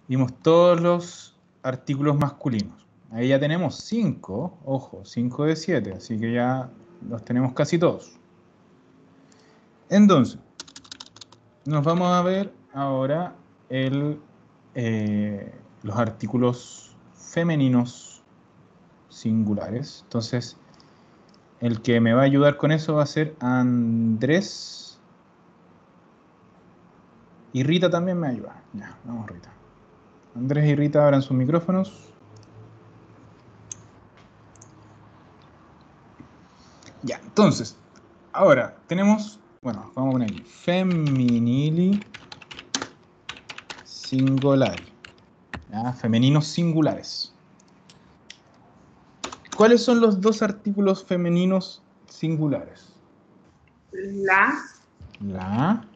Vimos todos los artículos masculinos. Ahí ya tenemos 5, ojo, 5 de 7, así que ya los tenemos casi todos. Entonces, nos vamos a ver ahora los artículos femeninos singulares. Entonces, el que me va a ayudar con eso va a ser Andrés. Y Rita también me ayuda. Ya, vamos Rita. Andrés y Rita abran sus micrófonos. Ya, entonces, ahora tenemos, bueno, vamos a poner aquí, feminili singolari. ¿Ya? Femeninos singulares. ¿Cuáles son los dos artículos femeninos singulares? La.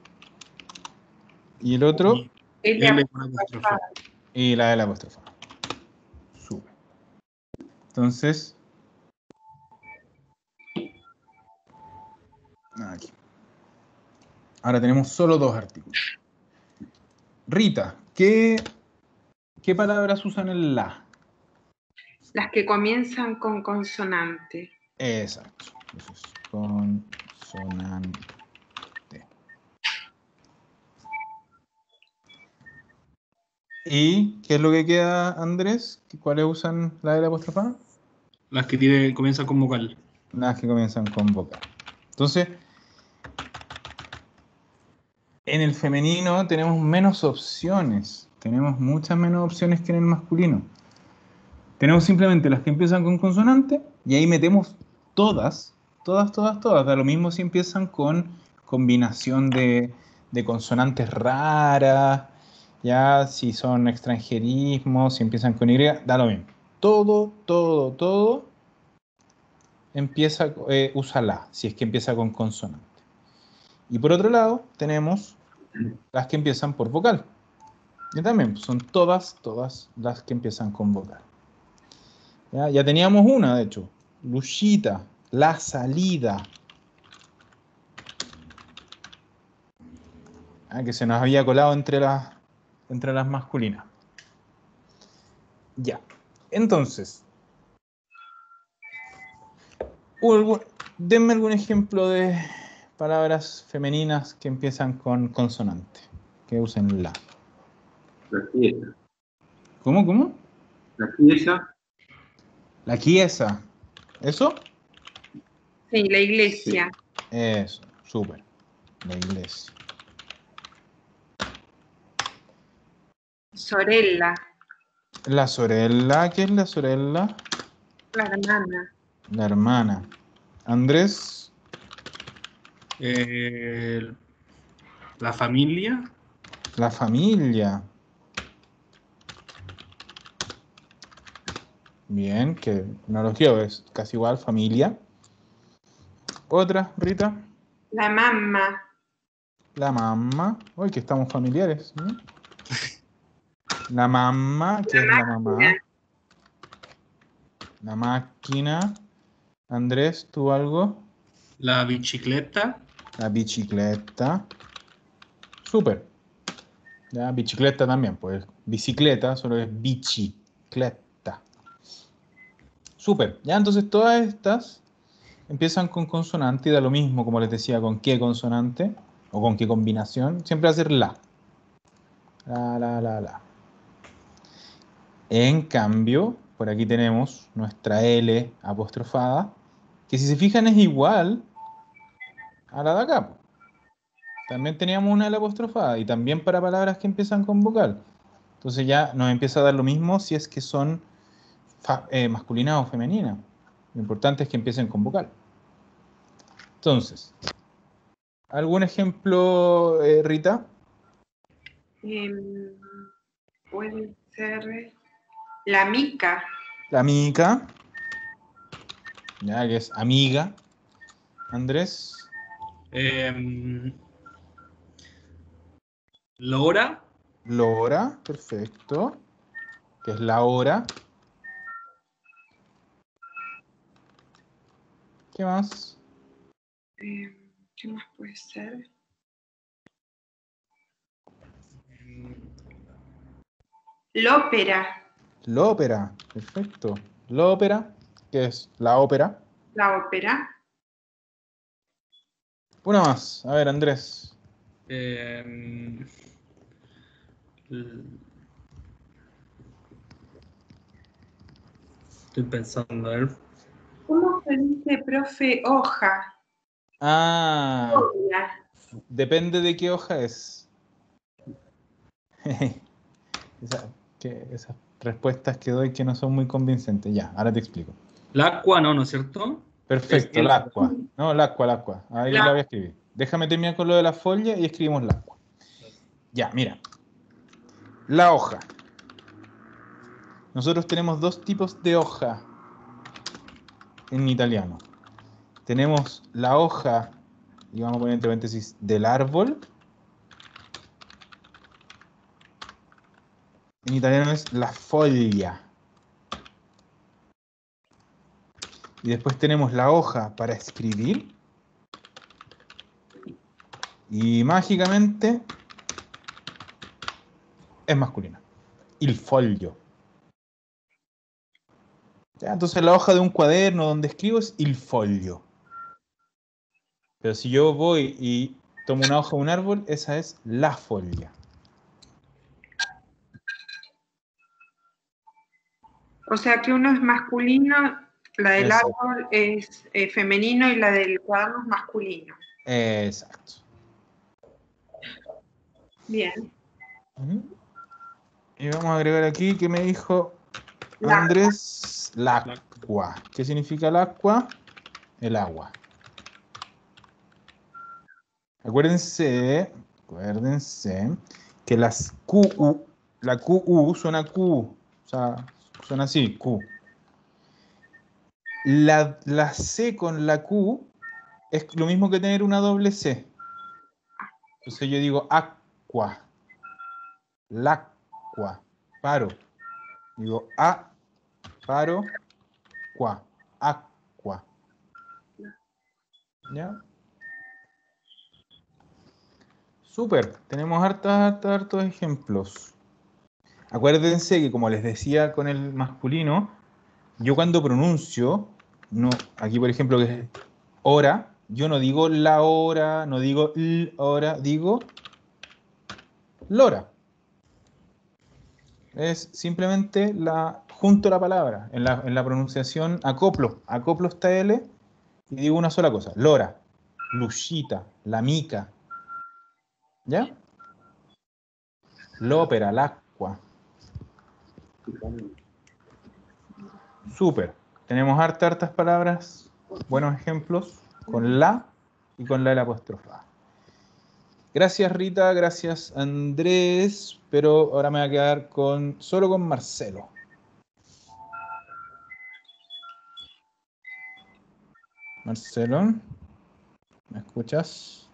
Y el otro. L con apóstrofe. Y la de la apóstrofe. Sube. Entonces. Aquí. Ahora tenemos solo dos artículos. Rita, ¿qué palabras usan el la? Las que comienzan con consonante. Exacto. Eso es consonante. ¿Y qué es lo que queda, Andrés? ¿Cuáles usan la de la apóstrofe? Las que comienzan con vocal. Las que comienzan con vocal. Entonces, en el femenino tenemos menos opciones. Tenemos muchas menos opciones que en el masculino. Tenemos simplemente las que empiezan con consonante y ahí metemos todas. Da lo mismo si empiezan con combinación de consonantes raras, ya si son extranjerismos, si empiezan con Y, da lo mismo. Todo empieza, usa la, si es que empieza con consonante. Y por otro lado, tenemos las que empiezan por vocal. Y también son todas las que empiezan con vocal. Ya teníamos una, de hecho. Luchita, la salida. Que se nos había colado entre las masculinas. Ya. Entonces, denme algún ejemplo de palabras femeninas que empiezan con consonante, que usen la. La quiesa. ¿Cómo? La quiesa. La quiesa. ¿Eso? Sí, la iglesia. Sí. Eso, súper. La iglesia. Sorella. La sorella, ¿qué es la sorella? La hermana. La hermana. Andrés. La familia. La familia. Bien, que no lo quiero, es casi igual, familia. Otra, Rita. La mamá. La mamá. Uy, que estamos familiares. ¿No? La mamá, ¿qué es la mamá? La máquina. Andrés, ¿tú algo? La bicicleta. La bicicleta. Súper. Ya, bicicleta también, pues. Bicicleta, solo es bicicleta. Súper. Ya, entonces todas estas empiezan con consonante y da lo mismo, como les decía, con qué consonante o con qué combinación. Siempre va a ser la. La. En cambio, por aquí tenemos nuestra L apostrofada, que si se fijan es igual a la de acá. También teníamos una L apostrofada y también para palabras que empiezan con vocal. Entonces ya nos empieza a dar lo mismo si es que son masculinas o femeninas. Lo importante es que empiecen con vocal. Entonces, ¿algún ejemplo, Rita? Puede ser la mica. La mica. Ya que es amiga. Andrés. Lora. Lora, perfecto. Que es la hora. ¿Qué más? ¿Qué más puede ser? Lópera. Lópera, perfecto. Lópera, que es la ópera. La ópera. Una más. A ver, Andrés. L- Estoy pensando, a ver. ¿Cómo se dice, profe, hoja? Ah, Hoja. depende de qué hoja es. Esas respuestas que doy que no son muy convincentes. Ya, ahora te explico. Lacqua, no, ¿no es cierto? Perfecto, Es l'acqua. No, l'acqua. Ahí la voy a escribir. Déjame terminar con lo de la folla y escribimos l'acqua. Ya, mira. La hoja. Nosotros tenemos dos tipos de hoja en italiano. Tenemos la hoja, y vamos a poner entre paréntesis, del árbol. En italiano es la foglia. Y después tenemos la hoja para escribir. Y mágicamente es masculina. Il foglio. ¿Ya? Entonces la hoja de un cuaderno donde escribo es il foglio. Pero si yo voy y tomo una hoja de un árbol, esa es la foglia. O sea que uno es masculino, la del Exacto. árbol es femenino y la del cuaderno es masculino. Exacto. Bien. Y vamos a agregar aquí que me dijo La- Andrés, l'acqua. ¿Qué significa el agua? El agua. Acuérdense que las QU, la QU suena Q, o sea, suena así, Q. La C con la Q es lo mismo que tener una doble C. Entonces yo digo aqua, lacqua, paro. Digo a, paro, qua, aqua. ¿Ya? Súper, tenemos hartos ejemplos. Acuérdense que como les decía con el masculino, yo cuando pronuncio, no, aquí por ejemplo que es hora, yo no digo la hora, no digo l hora, digo lora. Es simplemente junto a la palabra. En la pronunciación acoplo esta L y digo una sola cosa, lora, l'uscita, la mica. ¿Ya? L'opera, l'acqua. Súper. Tenemos hartas palabras, buenos ejemplos, con la y con la L apostrofada. Gracias Rita, gracias Andrés, pero ahora me voy a quedar solo con Marcelo. Marcelo, ¿me escuchas?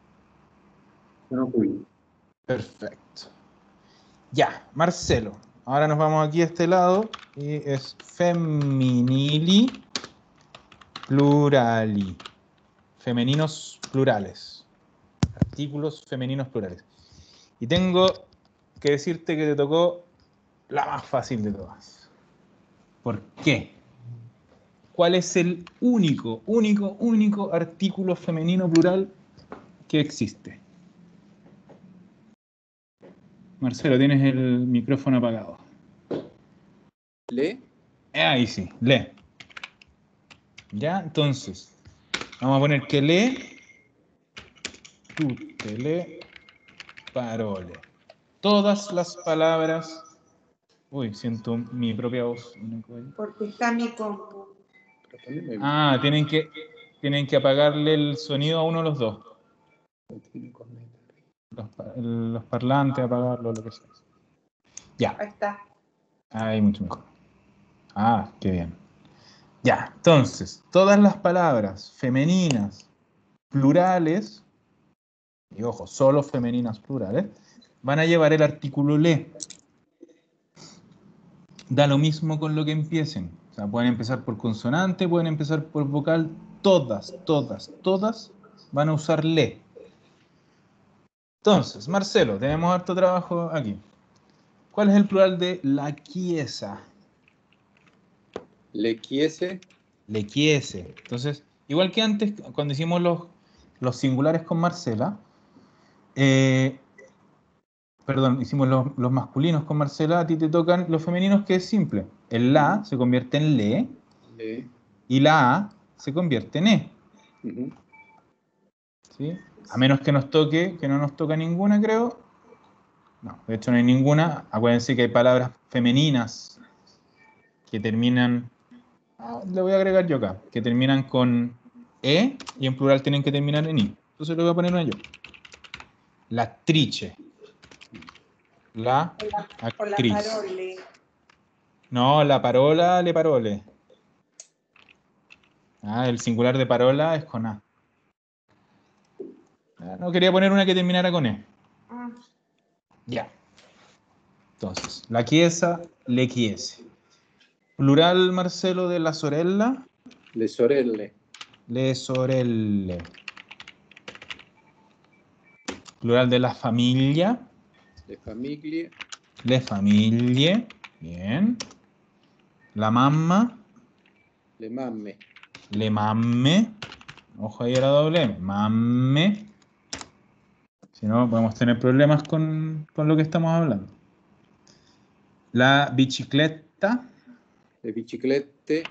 No fui. Perfecto. Ya, Marcelo. Ahora nos vamos aquí a este lado y es feminili plurali. Femeninos plurales. Artículos femeninos plurales. Y tengo que decirte que te tocó la más fácil de todas. ¿Por qué? ¿Cuál es el único artículo femenino plural que existe? Marcelo, tienes el micrófono apagado. ¿Le? Ahí sí, lee. Ya, entonces, vamos a poner que lee, tutte le parole. Todas las palabras. Uy, siento mi propia voz. Porque está mi compu. Pero poneme bien. Ah, tienen que apagarle el sonido a uno de los dos. Tiene corneta. Los parlantes, apagarlo, lo que sea. Ya, Ahí está. ahí mucho mejor. Ah, qué bien. Ya, entonces, todas las palabras femeninas plurales, y ojo, solo femeninas plurales, van a llevar el artículo le. Da lo mismo con lo que empiecen. O sea, pueden empezar por consonante, pueden empezar por vocal, todas van a usar le. Entonces, Marcelo, tenemos harto trabajo aquí. ¿Cuál es el plural de la chiesa? Le quiese. Le chiese. Entonces, igual que antes, cuando hicimos los singulares con Marcela, perdón, hicimos los masculinos con Marcela, a ti te tocan los femeninos, que es simple. El la se convierte en le Le. y la a se convierte en e. Ujú. ¿Sí? A menos que nos toque, que no nos toca ninguna, creo. No, de hecho no hay ninguna. Acuérdense que hay palabras femeninas que terminan, le voy a agregar yo acá, que terminan con e y en plural tienen que terminar en i. Entonces le voy a poner una yo. La actrice. La O la actriz. parole. No, la parola, le parole. El singular de parola es con a. No quería poner una que terminara con e. Ah, Ya. Entonces, la chiesa, le chiese. Plural, Marcelo, de la sorella, Le sorelle. le sorelle. Plural de la familia, Le famiglie. le famiglie. Bien. La mamma, Le mamme. le mamme. Ojo ahí a la doble M. Mamme. Si no, podemos tener problemas con lo que estamos hablando. La bicicletta, Le biciclette.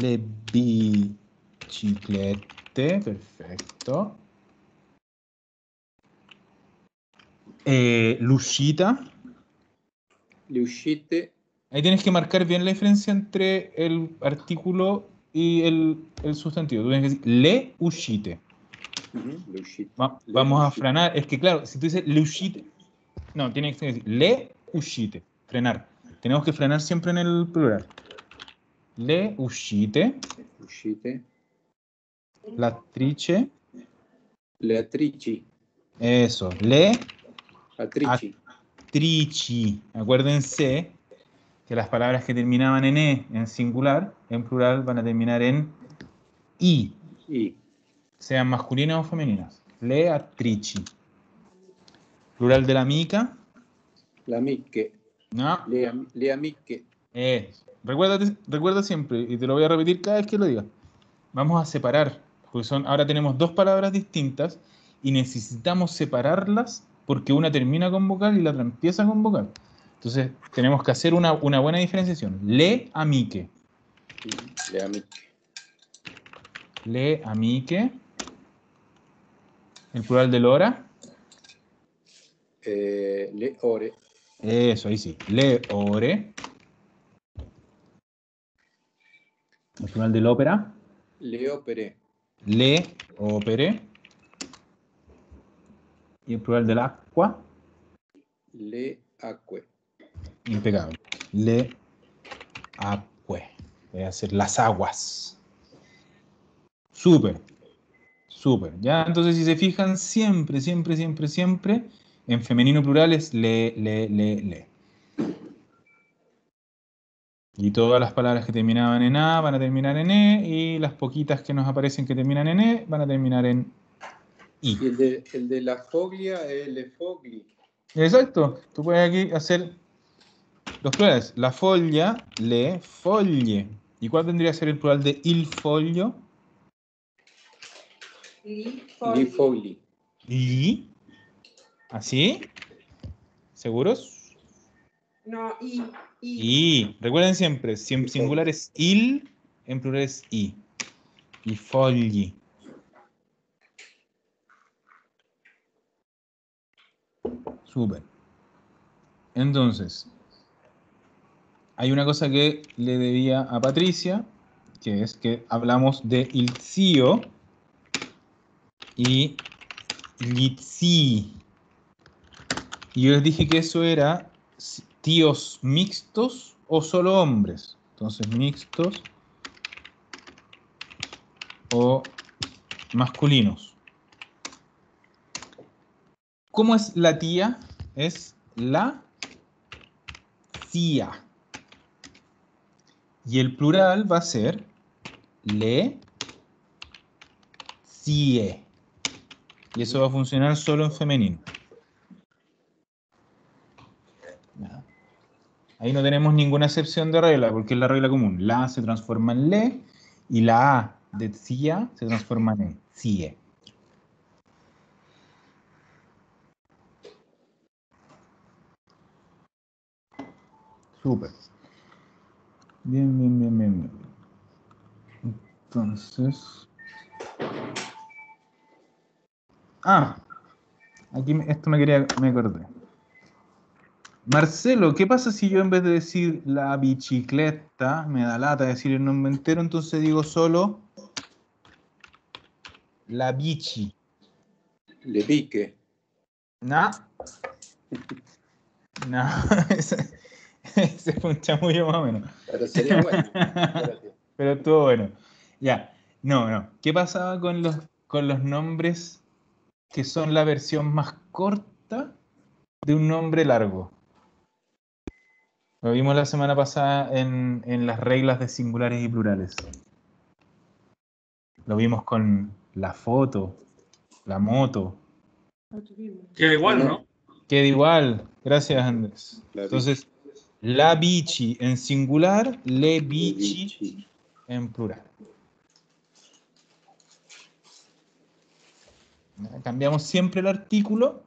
le biciclette. Perfecto. L'uscita. Le uscite. Ahí tienes que marcar bien la diferencia entre el artículo y el sustantivo. Tú tienes que decir le uscite. Le uscite. Vamos a frenar. Es que claro, si tú dices le uscite, no, tienes que decir le uscite. Frenar. Tenemos que frenar siempre en el plural. Le uscite. Uscite. L'attrice. Le attrici. Eso. Le Attrici. attrici. Acuérdense que las palabras que terminaban en e en singular, en plural, van a terminar en i. I. Sean masculinas o femeninas. Le attrici. Plural de la mica. Le amiche. No. Le amiche. Recuerda siempre, y te lo voy a repetir cada vez que lo diga. Vamos a separar, porque ahora tenemos dos palabras distintas y necesitamos separarlas porque una termina con vocal y la otra empieza con vocal. Entonces tenemos que hacer una buena diferenciación. Le amiche. Le amiche. Le amiche. El plural de Lora. Le ore. Eso, ahí sí. Le ore. El plural de l'opera. Le opere. Le opere. Y el plural del agua. Le acque. Impecable. Le acque. Voy a hacer las aguas. Súper. Súper. Ya, entonces si se fijan, siempre, siempre, siempre, siempre, en femenino plural es le. Y todas las palabras que terminaban en A van a terminar en E, y las poquitas que nos aparecen que terminan en E van a terminar en I. Y el de la foglia es le fogli. Exacto. Tú puedes aquí hacer los plurales. La foglia, le foglie. ¿Y cuál tendría que ser el plural de il foglio? li Li fogli. Li. ¿Así? ¿Seguros? No, i. Y recuerden siempre, si en singular es il, en plural es i. I fogli. Súper. Entonces, hay una cosa que le debía a Patricia, que es que hablamos de il zio y gli zii. Y yo les dije que eso era tíos mixtos o solo hombres. Entonces, mixtos o masculinos. ¿Cómo es la tía? Es la tía. Y el plural va a ser le cie. Y eso va a funcionar solo en femenino. Ahí no tenemos ninguna excepción de regla, porque es la regla común. La A se transforma en le y la A de cia se transforma en cie. Súper. Bien, bien, bien, bien, bien. Entonces... aquí esto me acordé. Marcelo, ¿qué pasa si yo en vez de decir la bicicleta, me da lata decir el nombre entero, entonces digo solo la bici? Le pique. No, no, ese fue un chamullo más o menos. Pero sería bueno. Espérate. Pero estuvo bueno. Ya, no. ¿Qué pasaba con los nombres que son la versión más corta de un nombre largo? Lo vimos la semana pasada en las reglas de singulares y plurales. Lo vimos con la foto, la moto. Queda igual, No. ¿no? Queda igual. Gracias, Andrés. La Entonces, la bici en singular, le bici bici. en plural. Cambiamos siempre el artículo,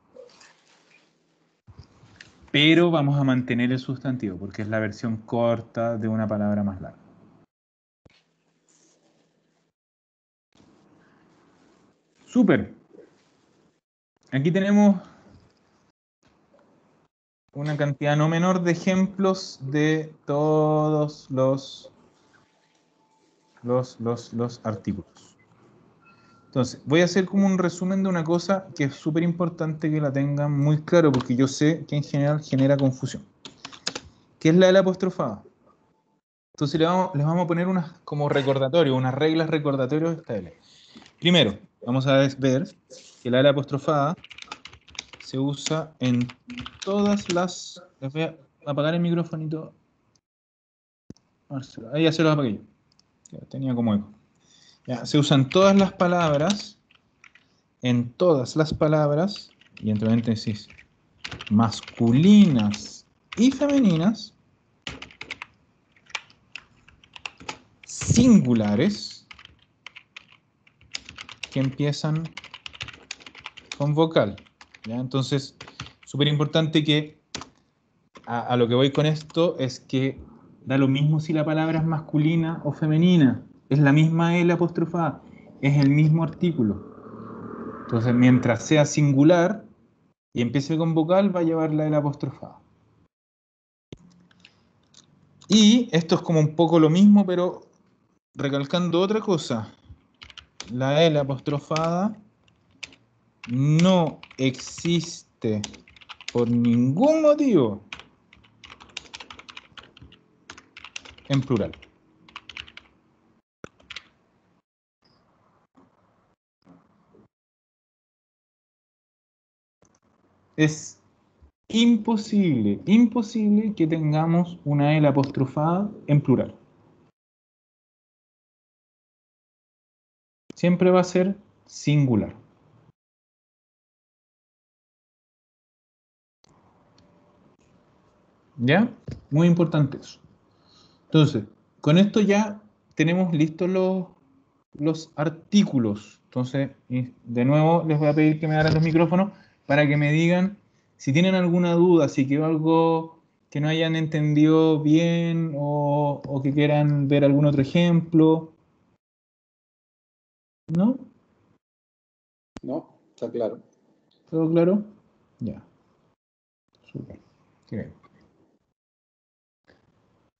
pero vamos a mantener el sustantivo, porque es la versión corta de una palabra más larga. Súper. Aquí tenemos una cantidad no menor de ejemplos de todos los artículos. Entonces, voy a hacer como un resumen de una cosa que es súper importante que la tengan muy claro, porque yo sé que en general genera confusión. ¿Qué es la L apostrofada? Entonces les vamos a poner unas como recordatorio, unas reglas recordatorias de esta L. Primero, vamos a ver que la L apostrofada se usa en todas las... Les voy a apagar el microfonito. Marcelo. Ahí ya se los apagué yo. Ya, tenía como eco. Ya, se usan todas las palabras, en todas las palabras, y entre paréntesis, masculinas y femeninas, singulares, que empiezan con vocal. ¿Ya? Entonces, súper importante que a lo que voy con esto es que da lo mismo si la palabra es masculina o femenina, es la misma L apostrofada, es el mismo artículo. Entonces, mientras sea singular y empiece con vocal, va a llevar la L apostrofada. Y esto es como un poco lo mismo, pero recalcando otra cosa. La L apostrofada no existe por ningún motivo en plural. Es imposible que tengamos una L apostrofada en plural. Siempre va a ser singular. ¿Ya? Muy importante eso. Entonces, con esto ya tenemos listos los artículos. Entonces, y de nuevo les voy a pedir que me abran los micrófonos para que me digan si tienen alguna duda, si quedó algo que no hayan entendido bien o que quieran ver algún otro ejemplo. ¿No? No, está claro. ¿Todo claro? Ya. Súper. Qué bien.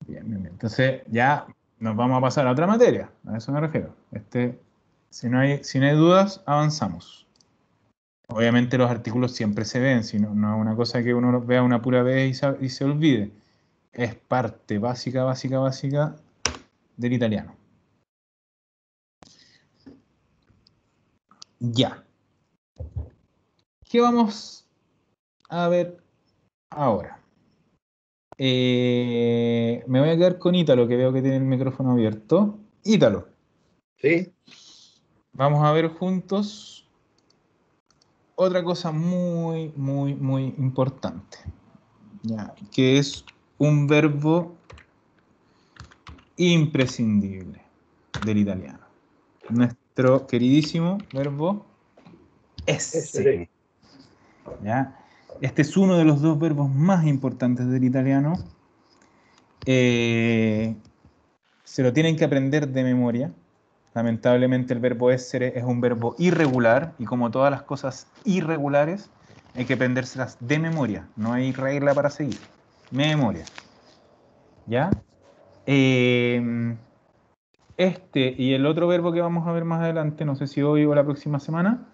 Bien. Entonces ya nos vamos a pasar a otra materia. A eso me refiero. Si no hay dudas, avanzamos. Obviamente los artículos siempre se ven, si no, no es una cosa que uno los vea una pura vez y se olvide. Es parte básica del italiano. Ya. ¿Qué vamos a ver ahora? Me voy a quedar con Ítalo, que veo que tiene el micrófono abierto. Ítalo. Sí. Vamos a ver juntos otra cosa muy importante, ya, que es un verbo imprescindible del italiano. Nuestro queridísimo verbo essere. ¿Ya? Este es uno de los dos verbos más importantes del italiano. Se lo tienen que aprender de memoria. Lamentablemente el verbo essere es un verbo irregular y como todas las cosas irregulares hay que aprendérselas de memoria. No hay regla para seguir. Memoria. ¿Ya? Este y el otro verbo que vamos a ver más adelante, no sé si hoy o la próxima semana,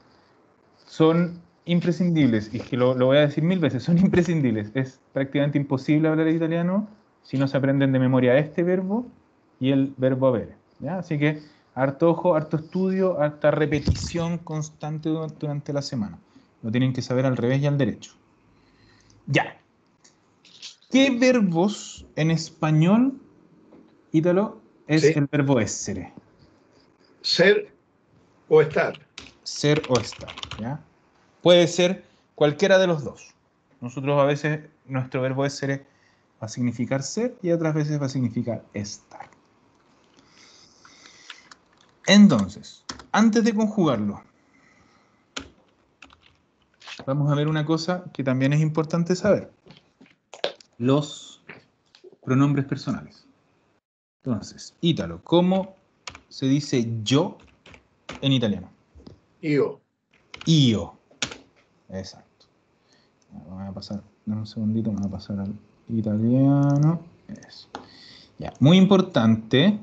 son imprescindibles. Y es que lo voy a decir 1000 veces, son imprescindibles. Es prácticamente imposible hablar italiano si no se aprenden de memoria este verbo y el verbo avere. ¿Ya? Así que harto ojo, harto estudio, harta repetición constante durante la semana. Lo tienen que saber al revés y al derecho. Ya. ¿Qué verbos en español, Ítalo, es Sí. el verbo essere? Ser o estar. Ser o estar, ¿ya? Puede ser cualquiera de los dos. Nosotros a veces, nuestro verbo essere va a significar ser y otras veces va a significar estar. Entonces, antes de conjugarlo, vamos a ver una cosa que también es importante saber. Los pronombres personales. Entonces, Ítalo, ¿cómo se dice yo en italiano? Io. Io. Exacto. Vamos a pasar, dame un segundito, vamos a pasar al italiano. Eso. Ya. Muy importante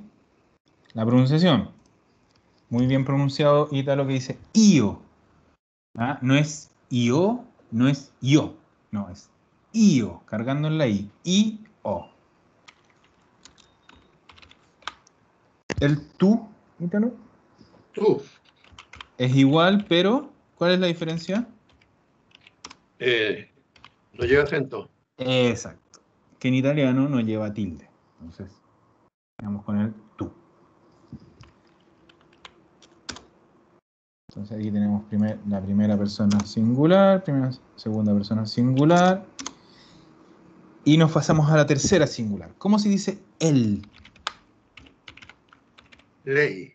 la pronunciación. Muy bien pronunciado, Ítalo, que dice io. ¿Ah? No es io, no es yo. No, es io, cargando en la i. I-o. El tú, Ítalo, Tú. es igual, pero ¿cuál es la diferencia? No lleva acento. Exacto. Que en italiano no lleva tilde. Entonces, vamos con el tú. Entonces aquí tenemos la primera persona singular, segunda persona singular. Y nos pasamos a la tercera singular. ¿Cómo se dice él? Lei.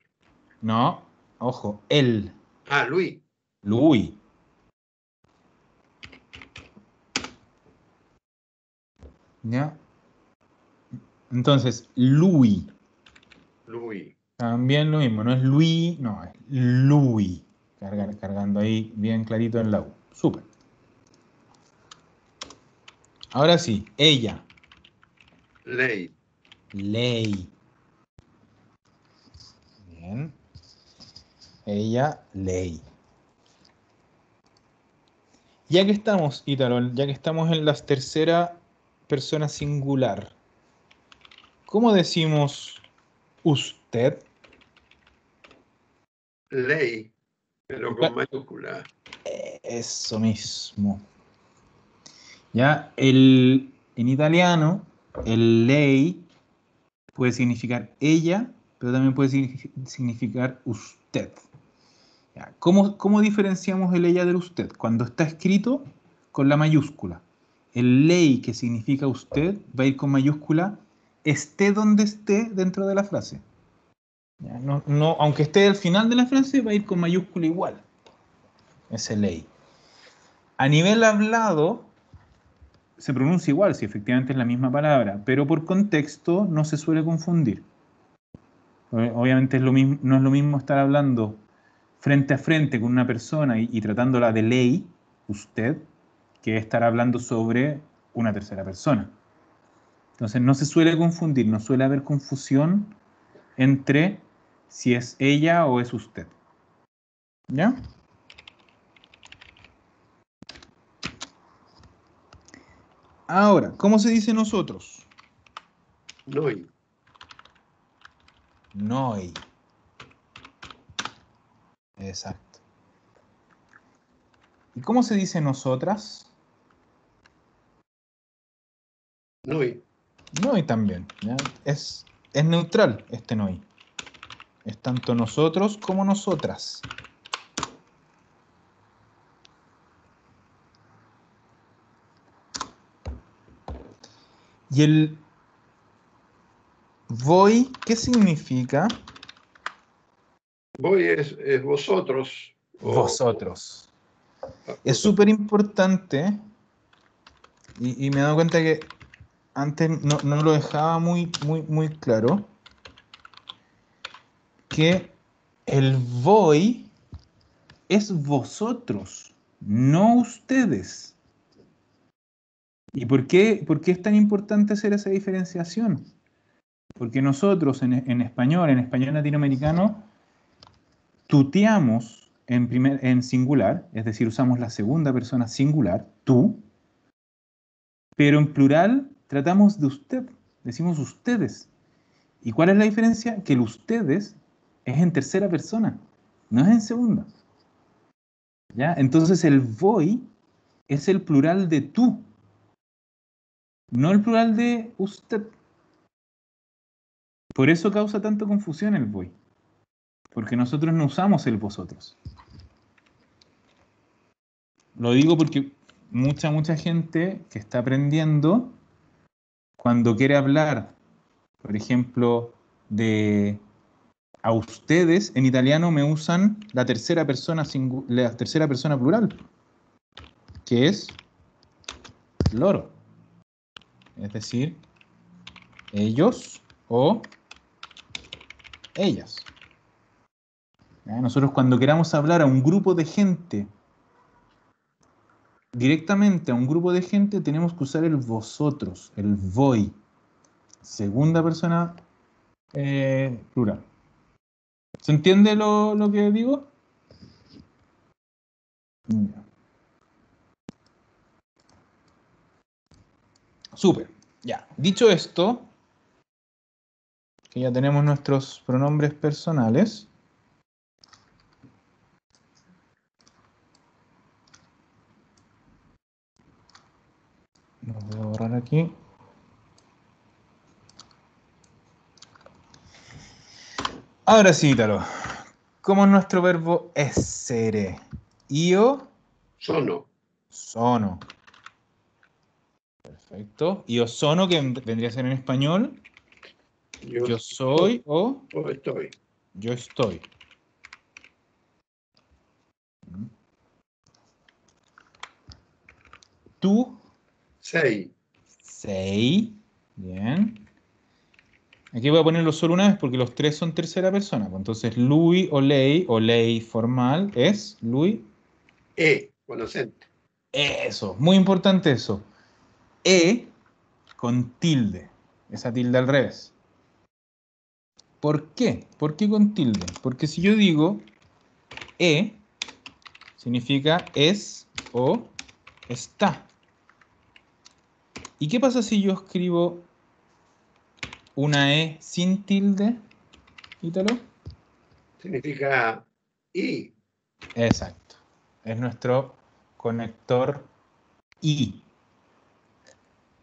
No, ojo, él. Ah, lui. Lui. ¿Ya? Entonces, lui. Lui. También lo mismo, no es lui, no, es lui. Cargando ahí bien clarito en la U. Súper. Ahora sí, ella. Lei. Lei. Bien. Ella, lei. Ya que estamos, Ítalo, ya que estamos en la tercera persona singular, ¿cómo decimos usted? Lei. Pero con mayúscula. Eso mismo. Ya, en italiano, el lei puede significar ella, pero también puede significar usted. Ya, ¿cómo diferenciamos el ella del usted? Cuando está escrito con la mayúscula. El lei, que significa usted, va a ir con mayúscula, esté donde esté dentro de la frase. Ya, aunque esté al final de la frase, va a ir con mayúscula igual. Ese lei. A nivel hablado, se pronuncia igual, si efectivamente es la misma palabra, pero por contexto no se suele confundir. Obviamente no es lo mismo estar hablando frente a frente con una persona y tratándola de ley, usted, que estar hablando sobre una tercera persona. Entonces no se suele confundir, no suele haber confusión entre si es ella o es usted. ¿Ya? Ahora, ¿cómo se dice nosotros? Noi. Noi. Exacto. ¿Y cómo se dice nosotras? Noi. Noi también. ¿Ya? Es neutral este noi. Es tanto nosotros como nosotras. Y el voi, ¿qué significa? Voy es vosotros. Vosotros. Es Vosotros. súper importante, y me he dado cuenta que antes no lo dejaba muy claro, que el voi es vosotros, no ustedes. ¿Y por qué es tan importante hacer esa diferenciación? Porque nosotros en español latinoamericano, tuteamos en singular, es decir, usamos la segunda persona singular, tú, pero en plural tratamos de usted, decimos ustedes. ¿Y cuál es la diferencia? Que el ustedes es en tercera persona, no es en segunda. ¿Ya? Entonces el voy es el plural de tú, no el plural de usted. Por eso causa tanta confusión el voy, porque nosotros no usamos el vosotros. Lo digo porque mucha gente que está aprendiendo, cuando quiere hablar, por ejemplo, de a ustedes, en italiano me usan la tercera persona plural, que es loro. Es decir, ellos o ellas. ¿Ya? Nosotros cuando queramos hablar a un grupo de gente, directamente a un grupo de gente, tenemos que usar el vosotros, el voi, segunda persona plural. ¿Se entiende lo que digo? Ya. Súper. Ya. Dicho esto, que ya tenemos nuestros pronombres personales, los voy a borrar aquí. Ahora sí, Ítalo. ¿Cómo es nuestro verbo essere? Io sono. Perfecto. Io sono, que vendría a ser en español. Yo soy o estoy. yo estoy. Tú Sei. Bien. Aquí voy a ponerlo solo una vez porque los tres son tercera persona. Pues entonces, lui o lei formal es lui. Con acento. Eso, muy importante eso. E con tilde. Esa tilde al revés. ¿Por qué? ¿Por qué con tilde? Porque si yo digo significa es o está. ¿Y qué pasa si yo escribo una E sin tilde, Ítalo? Significa I. Exacto. Es nuestro conector I.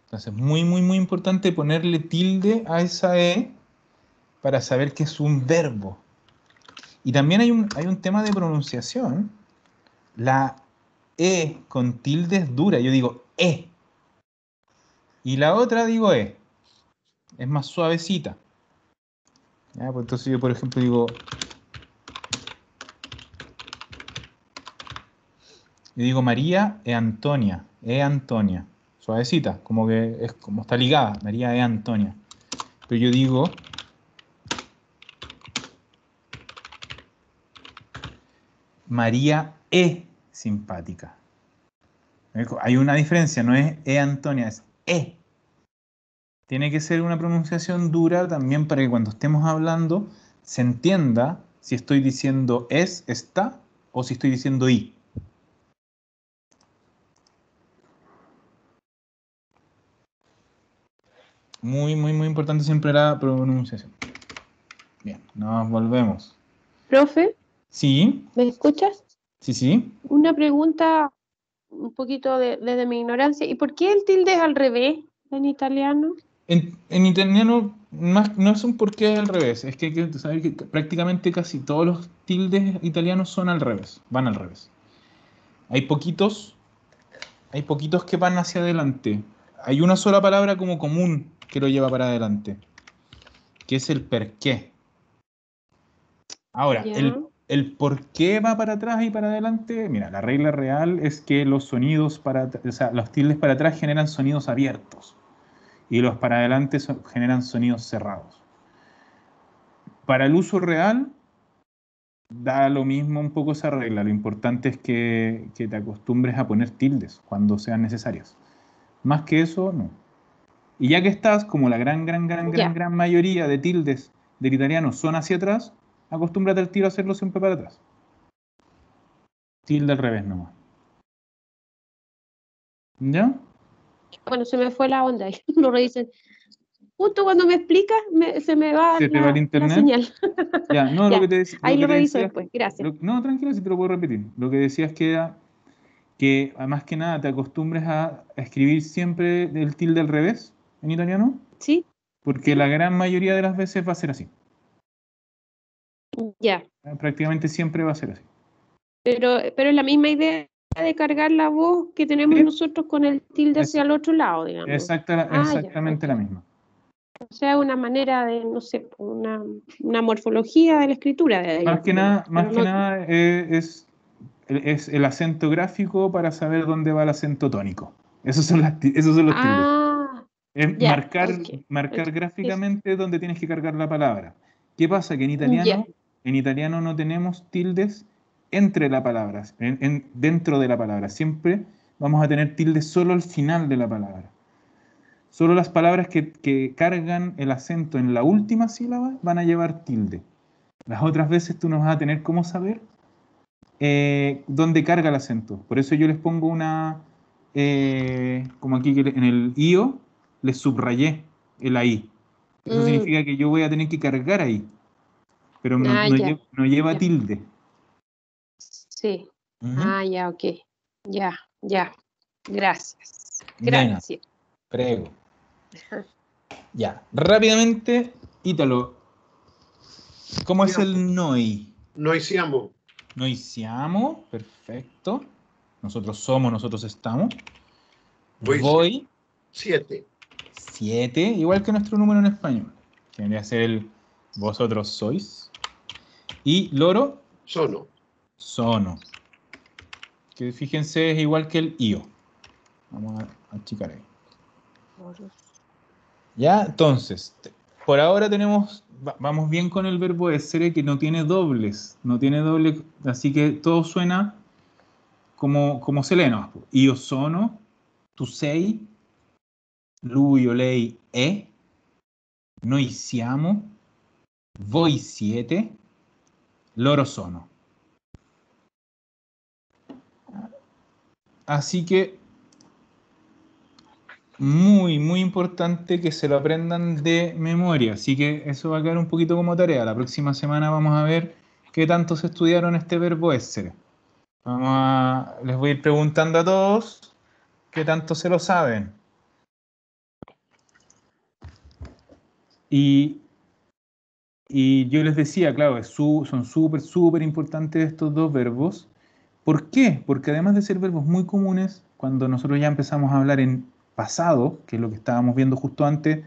Entonces, muy importante ponerle tilde a esa E para saber que es un verbo. Y también hay un tema de pronunciación. La E con tilde es dura. Yo digo E. Y la otra digo E. Es más suavecita. ¿Ya? Pues entonces yo, por ejemplo, digo... Yo digo María e Antonia. E Antonia. Suavecita. Como que es como está ligada. María e Antonia. Pero yo digo... María e simpática. Hay una diferencia. No es e Antonia. Es e. Tiene que ser una pronunciación dura también para que cuando estemos hablando se entienda si estoy diciendo es, está, o si estoy diciendo y. Muy importante siempre la pronunciación. Bien, nos volvemos. Profe, Sí, ¿me escuchas? sí. Una pregunta un poquito desde mi ignorancia. ¿Y por qué el tilde es al revés en italiano? En italiano no es un porqué al revés. Es que hay que saber que prácticamente casi todos los tildes italianos son al revés. Van al revés. Hay poquitos que van hacia adelante. hay una sola palabra como común que lo lleva para adelante, que es el per qué. Ahora, Ya. el por qué va para atrás y para adelante, mira, la regla real es que los sonidos o sea, los tildes para atrás generan sonidos abiertos y los para adelante generan sonidos cerrados. Para el uso real, da lo mismo un poco esa regla. Lo importante es que te acostumbres a poner tildes cuando sean necesarias. Más que eso, no. Y ya que estás, como la Ya. gran mayoría de tildes del italiano son hacia atrás, acostúmbrate al tiro a hacerlo siempre para atrás. Tilde al revés nomás. ¿Ya? Bueno, se me fue la onda ahí. Lo revisen. Justo cuando me explicas, se me va ¿Se te va el la internet? señal. Ya, no, Ya, ahí lo lo que te reviso decía, después. Gracias. no, tranquila, si te lo puedo repetir. Lo que decías que era que, más que nada, te acostumbres a escribir siempre el tilde al revés en italiano, ¿Sí? porque ¿Sí? la gran mayoría de las veces va a ser así. Ya. Prácticamente siempre va a ser así. Pero es la misma idea de cargar la voz que tenemos Sí, nosotros con el tilde es hacia el otro lado, digamos. Ya, exactamente la ok. misma. O sea, una manera de, no sé, una morfología de la escritura de ahí, nomás. Más Pero que no, nada es el acento gráfico para saber dónde va el acento tónico. Esos son los tildes. Es ya, ok. marcar Entonces, gráficamente dónde tienes que cargar la palabra. ¿Qué pasa? Que ya. en italiano no tenemos tildes entre las palabras, dentro de la palabra. Siempre vamos a tener tildes solo al final de la palabra. Solo las palabras que cargan el acento en la última sílaba van a llevar tilde. Las otras veces tú no vas a tener cómo saber dónde carga el acento. Por eso yo les pongo como aquí en el IO, les subrayé el ahí. Eso Mm, significa que yo voy a tener que cargar ahí, pero ya, no lleva ya. tilde. Sí. Ujú. Ya, ok. Ya, ya. Gracias. De nada, Gracias. prego. Ajá. Ya, rápidamente, Ítalo, ¿cómo es Mira, el noi? noi siamo. Noi siamo, perfecto. Nosotros somos, nosotros estamos. Voi Voy, 7. 7, igual que nuestro número en español, que vendría a ser el vosotros sois. Y loro, Sono. sono, que fíjense es igual que el io. Vamos a achicar ahí. Ya, entonces, por ahora vamos bien con el verbo essere, que no tiene dobles, no tiene doble, así que todo suena como se lee, ¿no? Io sono, tu sei, lui o lei è, noi siamo, voi siete, loro sono. Así que muy importante que se lo aprendan de memoria. Así que eso va a quedar un poquito como tarea. La próxima semana vamos a ver qué tanto se estudiaron este verbo essere. Les voy a ir preguntando a todos qué tanto se lo saben. Y, y yo les decía, claro, son súper importantes estos dos verbos. ¿Por qué? Porque además de ser verbos muy comunes, cuando nosotros ya empezamos a hablar en pasado, que es lo que estábamos viendo justo antes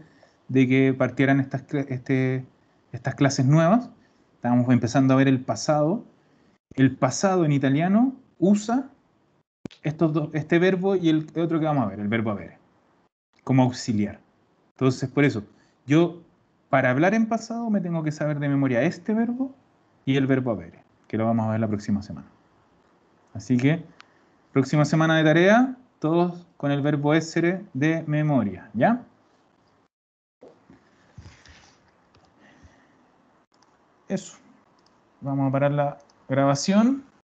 de que partieran estas clases nuevas, estábamos empezando a ver el pasado. El pasado en italiano usa este verbo y el otro que vamos a ver, el verbo avere, como auxiliar. Entonces, por eso, yo para hablar en pasado me tengo que saber de memoria este verbo y el verbo avere, que lo vamos a ver la próxima semana. Así que, próxima semana de tarea, todos con el verbo essere de memoria, ¿ya? Eso. Vamos a parar la grabación.